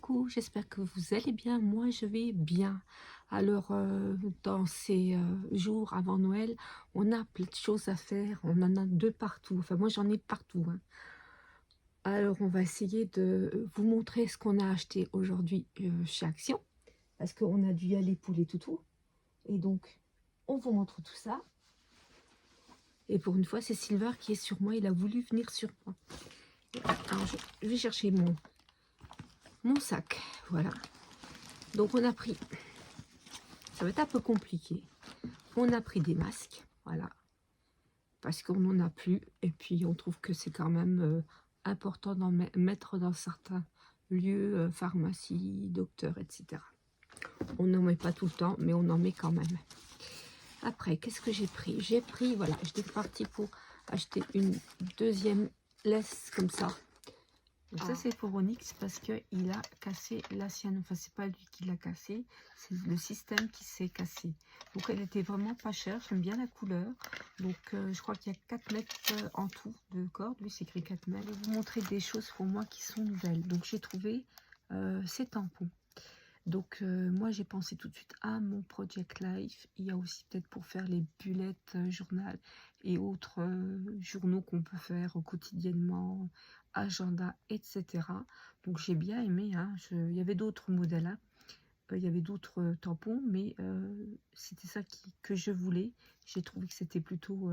coucou, j'espère que vous allez bien. Moi, je vais bien. Alors, dans ces jours avant Noël, on a plein de choses à faire. On en a de partout. Enfin, moi, j'en ai partout, hein. Alors, on va essayer de vous montrer ce qu'on a acheté aujourd'hui chez Action. Parce qu'on a dû y aller pour les toutous. Et donc, on vous montre tout ça. Et pour une fois, c'est Silver qui est sur moi. Il a voulu venir sur moi. Alors, je vais chercher mon sac. Voilà. Donc, on a pris... Ça va être un peu compliqué. On a pris des masques, voilà, parce qu'on n'en a plus. Et puis, on trouve que c'est quand même important d'en mettre dans certains lieux, pharmacie, docteur, etc. On n'en met pas tout le temps, mais on en met quand même. Après, qu'est-ce que j'ai pris? J'ai pris, voilà, j'étais partie pour acheter une deuxième laisse comme ça. Donc ça, c'est pour Onyx parce qu'il a cassé la sienne. Enfin, c'est pas lui qui l'a cassé, c'est le système qui s'est cassé. Donc, elle était vraiment pas chère. J'aime bien la couleur. Donc, je crois qu'il y a 4 mètres en tout de corde. Lui, c'est écrit 4 mètres. Je vais vous montrer des choses pour moi qui sont nouvelles. Donc, j'ai trouvé ces tampons. Donc, moi, j'ai pensé tout de suite à mon Project Life. Il y a aussi peut-être pour faire les bullets journal et autres journaux qu'on peut faire quotidiennement, agenda, etc. Donc, j'ai bien aimé. Hein. Il y avait d'autres modèles. Hein. Il y avait d'autres tampons, mais c'était ça que je voulais. J'ai trouvé que c'était plutôt,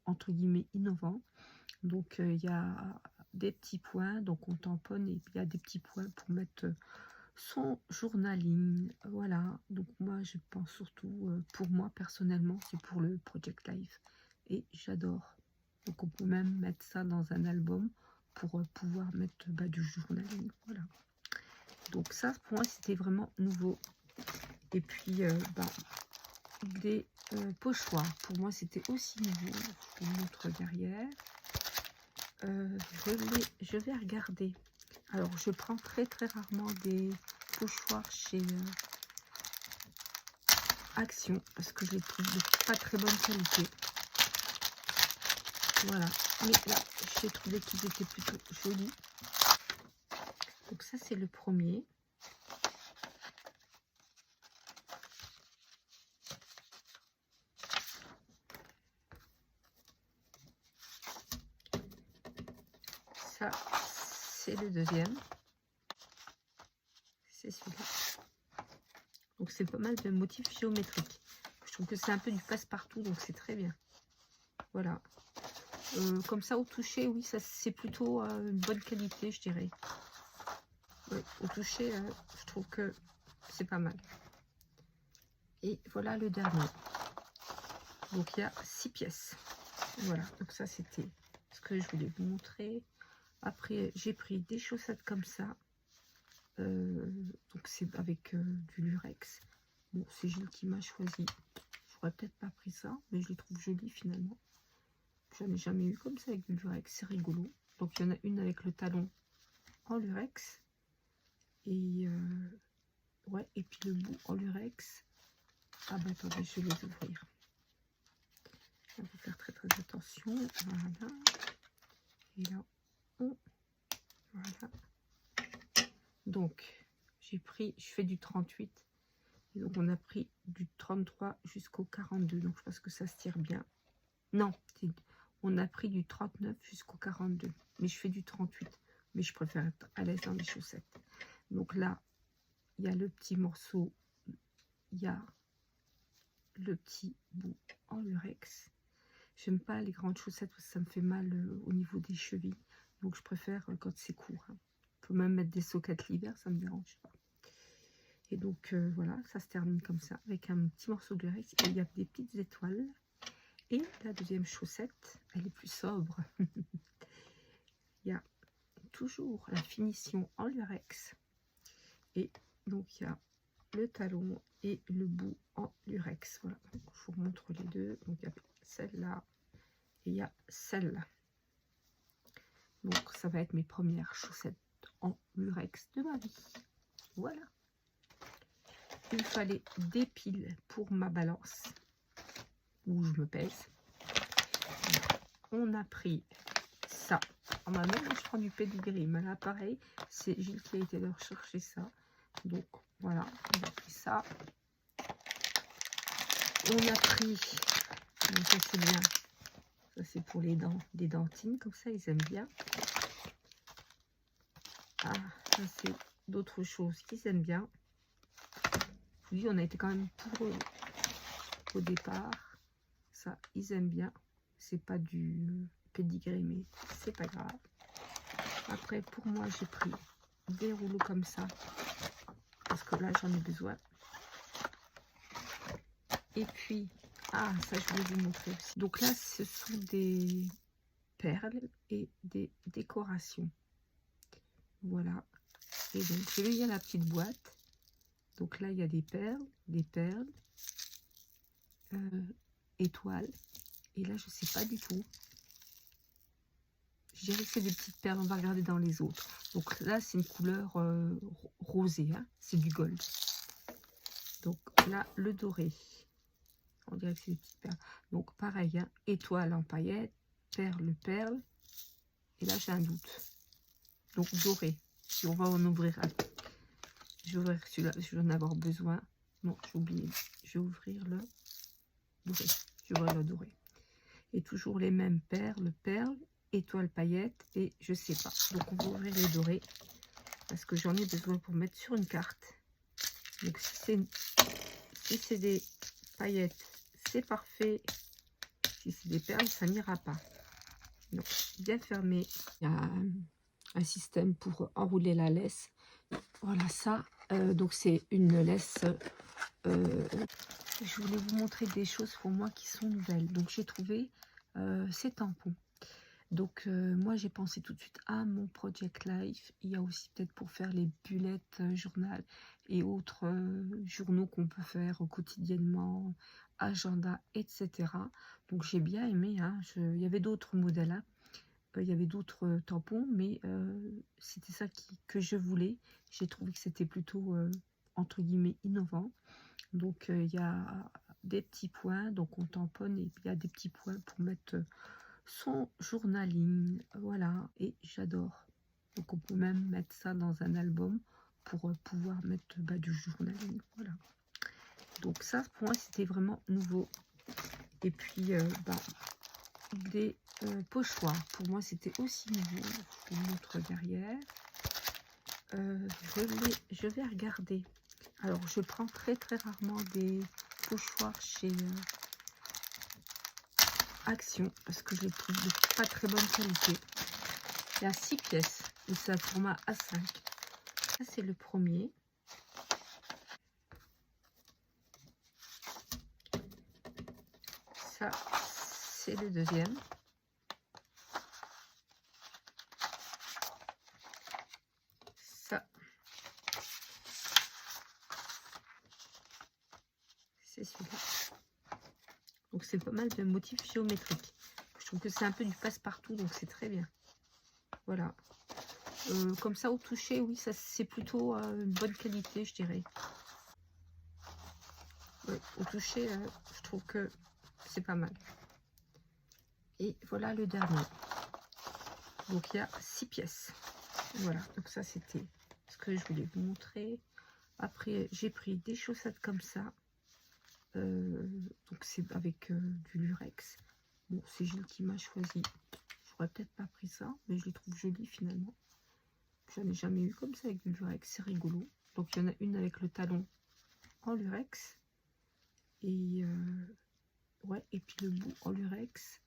entre guillemets, innovant. Donc, il y a des petits points. Donc, on tamponne et il y a des petits points pour mettre... son journaling, voilà. Donc moi je pense surtout pour moi personnellement, c'est pour le Project Life et j'adore. Donc on peut même mettre ça dans un album pour pouvoir mettre du journaling, voilà. Donc ça pour moi c'était vraiment nouveau. Et puis des pochoirs, pour moi c'était aussi nouveau. Je vous montre derrière. Je vais regarder. Alors, je prends très rarement des pochoirs chez Action parce que je les trouve de pas très bonne qualité. Voilà. Mais là, j'ai trouvé qu'ils étaient plutôt jolis. Donc ça, c'est le premier. Ça, c'est le deuxième. C'est celui-là. Donc c'est pas mal de motifs géométriques. Je trouve que c'est un peu du passe-partout, donc c'est très bien. Voilà. Comme ça au toucher, oui, ça c'est plutôt une bonne qualité, je dirais. Oui, au toucher, je trouve que c'est pas mal. Et voilà le dernier. Donc il y a 6 pièces. Voilà, donc ça c'était ce que je voulais vous montrer. Après j'ai pris des chaussettes comme ça. Donc c'est avec du lurex. Bon, c'est Gilles qui m'a choisi. J'aurais peut-être pas pris ça, mais je les trouve jolies finalement. J'en ai jamais eu comme ça avec du lurex, c'est rigolo. Donc il y en a une avec le talon en lurex. Et ouais, et puis le bout en lurex. Ah bah attendez, je vais les ouvrir. On va faire très attention. Voilà. Et là, voilà. Donc, j'ai pris, je fais du 38. Et donc, on a pris du 33 jusqu'au 42. Donc, je pense que ça se tire bien. Non, on a pris du 39 jusqu'au 42. Mais je fais du 38. Mais je préfère être à l'aise dans les chaussettes. Donc là, il y a le petit morceau. Il y a le petit bout en lurex. J'aime pas les grandes chaussettes parce que ça me fait mal au niveau des chevilles. Donc, je préfère quand c'est court. Hein. On peut même mettre des soquettes l'hiver, ça me dérange pas. Et donc, voilà, ça se termine comme ça, avec un petit morceau de lurex. Et il y a des petites étoiles. Et la deuxième chaussette, elle est plus sobre. Il y a toujours la finition en lurex. Et donc, il y a le talon et le bout en lurex. Voilà, donc, je vous montre les deux. Donc, il y a celle-là et il y a celle-là. Donc, ça va être mes premières chaussettes en lurex de ma vie. Voilà. Il fallait des piles pour ma balance où je me pèse. On a pris ça En ma mère, je prends du pedigree, mais là, pareil, c'est Gilles qui a été leur chercher ça. Donc, voilà, on a pris ça. On a pris, donc ça c'est bien, ça c'est pour les dents, des dentines, comme ça, ils aiment bien. Ah, ça c'est d'autres choses qu'ils aiment bien. Je vous dis, on a été quand même pour eux au départ. Ça, ils aiment bien. C'est pas du pedigree, mais c'est pas grave. Après, pour moi, j'ai pris des rouleaux comme ça. Parce que là, j'en ai besoin. Et puis, ah, ça, je voulais vous montrer aussi. Donc là, ce sont des perles et des décorations. Voilà. Et donc, je vais lire la petite boîte. Donc là, il y a des perles, étoiles. Et là, je sais pas du tout. Je dirais que c'est des petites perles. On va regarder dans les autres. Donc là, c'est une couleur rosée. Hein, c'est du gold. Donc là, le doré. On dirait que c'est des petites perles. Donc pareil, hein, étoile en paillettes, perle. Et là, j'ai un doute. Donc doré. Et on va en ouvrir un. Je vais ouvrir celui-là. Je vais en avoir besoin. Non, j'ai oublié. Je vais ouvrir le doré. Je vais ouvrir le doré. Et toujours les mêmes perles, étoile, paillettes et je sais pas. Donc on va ouvrir les dorés parce que j'en ai besoin pour mettre sur une carte. Donc si c'est des paillettes, c'est parfait. Si c'est des perles, ça n'ira pas. Donc bien fermé. Il y a un système pour enrouler la laisse. Voilà ça. Donc c'est une laisse. Je voulais vous montrer des choses pour moi qui sont nouvelles. Donc j'ai trouvé ces tampons. Donc moi j'ai pensé tout de suite à mon Project Life. Il y a aussi peut-être pour faire les bullets journal et autres journaux qu'on peut faire quotidiennement, agenda, etc. Donc j'ai bien aimé. Hein, il y avait d'autres modèles. Hein. Il y avait d'autres tampons, mais c'était ça que je voulais. J'ai trouvé que c'était plutôt entre guillemets innovant. Donc il y a des petits points, donc on tamponne et puis il y a des petits points pour mettre son journaling, voilà, et j'adore. Donc on peut même mettre ça dans un album pour pouvoir mettre du journaling, voilà. Donc ça pour moi c'était vraiment nouveau. Et puis des pochoirs, pour moi c'était aussi nouveau. Je vous montre derrière. Je vais regarder. Alors je prends très rarement des pochoirs chez Action parce que je les trouve de pas très bonne qualité. Il y a 6 pièces et c'est un format A5. Ça c'est le premier. Ça c'est le deuxième. Ça c'est celui-là. Donc c'est pas mal de motifs géométriques. Je trouve que c'est un peu du passe-partout, donc c'est très bien. Voilà. Comme ça au toucher, oui, ça c'est plutôt une bonne qualité, je dirais. Ouais, au toucher, je trouve que c'est pas mal. Et voilà le dernier. Donc il y a 6 pièces. Voilà, donc ça c'était ce que je voulais vous montrer. Après j'ai pris des chaussettes comme ça. Donc c'est avec du lurex. Bon, c'est Gilles qui m'a choisi. J'aurais peut-être pas pris ça, mais je les trouve jolies finalement. J'en ai jamais eu comme ça avec du lurex, c'est rigolo. Donc il y en a une avec le talon en lurex. Et ouais, et puis le bout en lurex.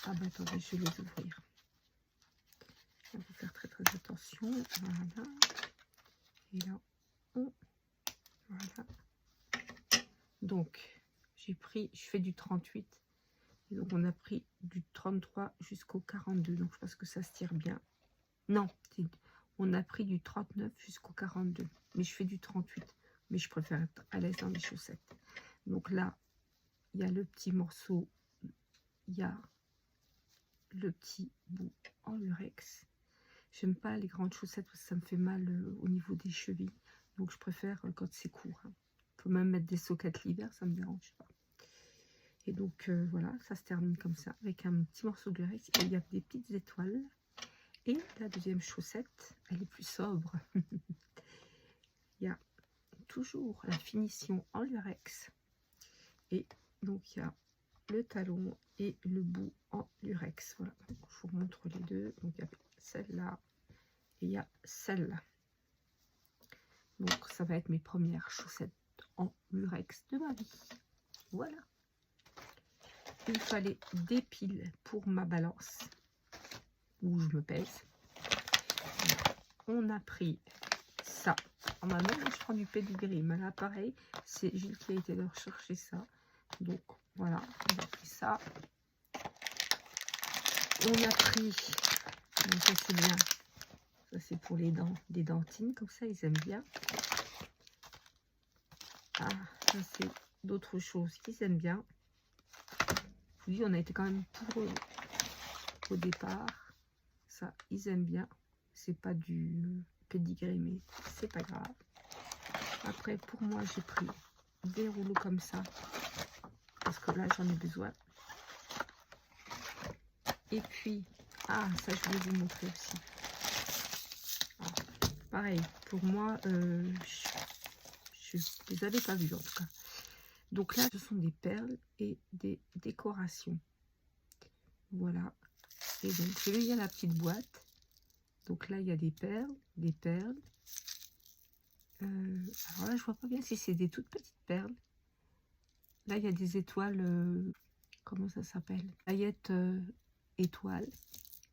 Ah bah attendez, je vais les ouvrir. On va faire très attention. Voilà. Et là, voilà. Donc j'ai pris, je fais du 38. Et donc on a pris du 33 jusqu'au 42. Donc je pense que ça se tire bien. Non, on a pris du 39 jusqu'au 42. Mais je fais du 38. Mais je préfère être à l'aise dans les chaussettes. Donc là, il y a le petit morceau. Il y a le petit bout en lurex. J'aime pas les grandes chaussettes parce que ça me fait mal au niveau des chevilles. Donc je préfère quand c'est court. Hein. On peut même mettre des soquettes l'hiver, ça me dérange pas. Et donc voilà, ça se termine comme ça avec un petit morceau de lurex. Et il y a des petites étoiles. Et la deuxième chaussette, elle est plus sobre. Il y a toujours la finition en lurex. Et donc il y a le talon et le bout en lurex. Voilà, je vous montre les deux. Donc il y a celle-là et il y a celle-là. Donc ça va être mes premières chaussettes en lurex de ma vie. Voilà. Il fallait des piles pour ma balance où je me pèse. On a pris ça. Normalement, je prends du pédigré, mais là, pareil, c'est Gilles qui a été leur chercher ça. Donc, voilà, on a pris ça. On a pris, donc ça c'est bien, ça c'est pour les dents, des dentines, comme ça, ils aiment bien. Ah, ça c'est d'autres choses qu'ils aiment bien. Je vous dis, on a été quand même pour eux au départ. Ça, ils aiment bien. C'est pas du pédigré, mais c'est pas grave. Après, pour moi, j'ai pris des rouleaux comme ça. Parce que là, j'en ai besoin. Et puis, ah, ça, je voulais vous montrer aussi. Alors, pareil, pour moi, je les avais pas vus en tout cas. Donc là, ce sont des perles et des décorations. Voilà. Et donc, je vais y a la petite boîte. Donc là, il y a des perles, des perles. Alors là, je vois pas bien si c'est des toutes petites perles. Là, il y a des étoiles, comment ça s'appelle? Paillettes étoiles.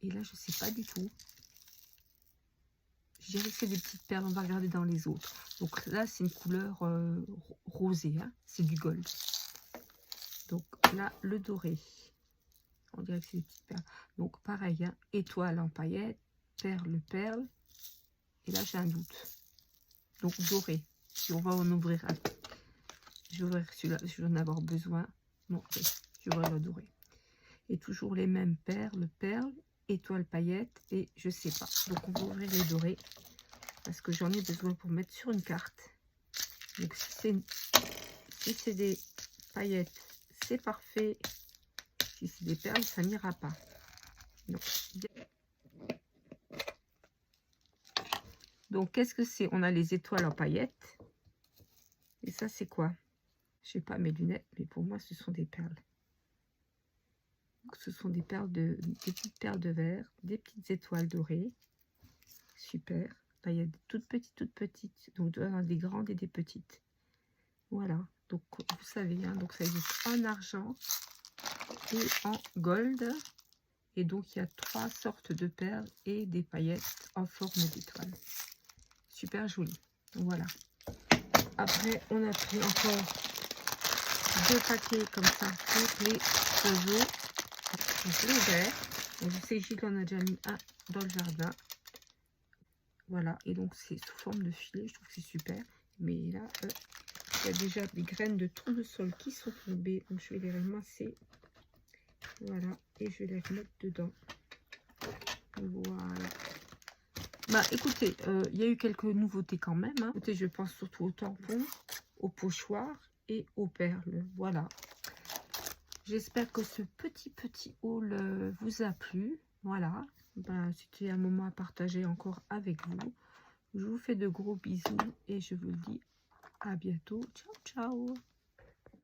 Et là, je sais pas du tout. Je dirais que c'est des petites perles. On va regarder dans les autres. Donc là, c'est une couleur rosée. Hein, c'est du gold. Donc là, le doré. On dirait que c'est des petites perles. Donc pareil, hein, étoile en paillettes, perle, perle. Et là, j'ai un doute. Donc doré. Si on va en ouvrir un. Je vais ouvrir celui-là, je vais en avoir besoin. Non, okay. Je vais ouvrir le doré. Et toujours les mêmes perles, perles, étoiles, paillettes et je sais pas. Donc on va ouvrir les dorés parce que j'en ai besoin pour mettre sur une carte. Donc si c'est des paillettes, c'est parfait. Si c'est des perles, ça n'ira pas. Donc qu'est-ce que c'est? On a les étoiles en paillettes. Et ça c'est quoi? Je sais pas mes lunettes, mais pour moi ce sont des perles. Donc, ce sont des petites perles de verre, des petites étoiles dorées. Super. Là, il y a des toutes petites. Donc, il doit y avoir des grandes et des petites. Voilà. Donc, vous savez, hein, donc ça existe en argent et en gold. Et donc, il y a 3 sortes de perles et des paillettes en forme d'étoile. Super joli. Voilà. Après, on a pris encore 2 paquets comme ça pour les oiseaux. Donc, les verts. Donc, je sais que Gilles en a déjà mis un dans le jardin. Voilà, et donc c'est sous forme de filet, je trouve que c'est super. Mais là, il y a déjà des graines de tournesol qui sont tombées. Donc je vais les ramasser. Voilà, et je vais les remettre dedans. Voilà. Bah écoutez, il y a eu quelques nouveautés quand même. Hein. Écoutez, je pense surtout aux tampons, aux pochoirs et aux perles. Voilà. J'espère que ce petit haul vous a plu. Voilà. Ben, c'était un moment à partager encore avec vous. Je vous fais de gros bisous et je vous dis à bientôt. Ciao, ciao.